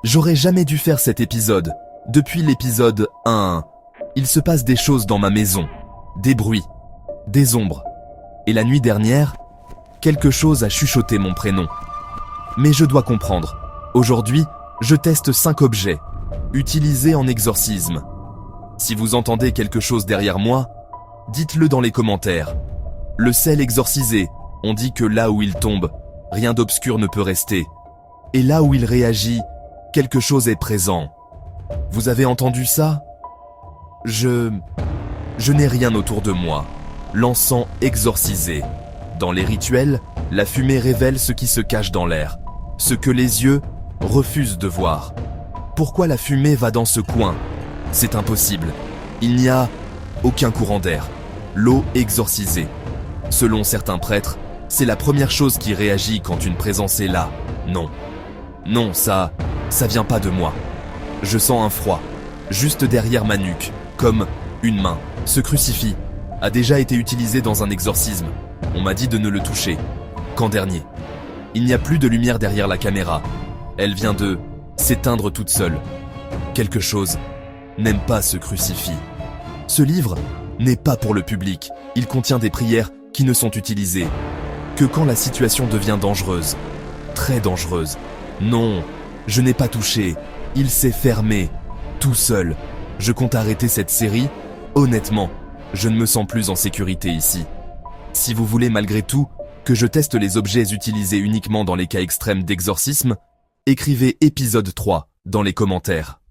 J'aurais jamais dû faire cet épisode. Depuis l'épisode 1, il se passe des choses dans ma maison. Des bruits, des ombres. Et la nuit dernière, quelque chose a chuchoté mon prénom. Mais je dois comprendre. Aujourd'hui, je teste 5 objets, utilisés en exorcisme. Si vous entendez quelque chose derrière moi, dites-le dans les commentaires. Le sel exorcisé, on dit que là où il tombe, rien d'obscur ne peut rester. Et là où il réagit, quelque chose est présent. Vous avez entendu ça ? Je n'ai rien autour de moi. L'encens exorcisé. Dans les rituels, la fumée révèle ce qui se cache dans l'air, ce que les yeux refusent de voir. Pourquoi la fumée va dans ce coin ? C'est impossible. Il n'y a aucun courant d'air. L'eau exorcisée. Selon certains prêtres, c'est la première chose qui réagit quand une présence est là. Non, ça vient pas de moi. Je sens un froid, juste derrière ma nuque, comme une main. Ce crucifix a déjà été utilisé dans un exorcisme. On m'a dit de ne le toucher qu'en dernier. Il n'y a plus de lumière derrière la caméra. Elle vient de s'éteindre toute seule. Quelque chose n'aime pas ce crucifix. Ce livre n'est pas pour le public. Il contient des prières qui ne sont utilisées que quand la situation devient dangereuse. Très dangereuse. Non, je n'ai pas touché. Il s'est fermé. Tout seul. Je compte arrêter cette série. Honnêtement, je ne me sens plus en sécurité ici. Si vous voulez malgré tout que je teste les objets utilisés uniquement dans les cas extrêmes d'exorcisme, écrivez épisode 3 dans les commentaires.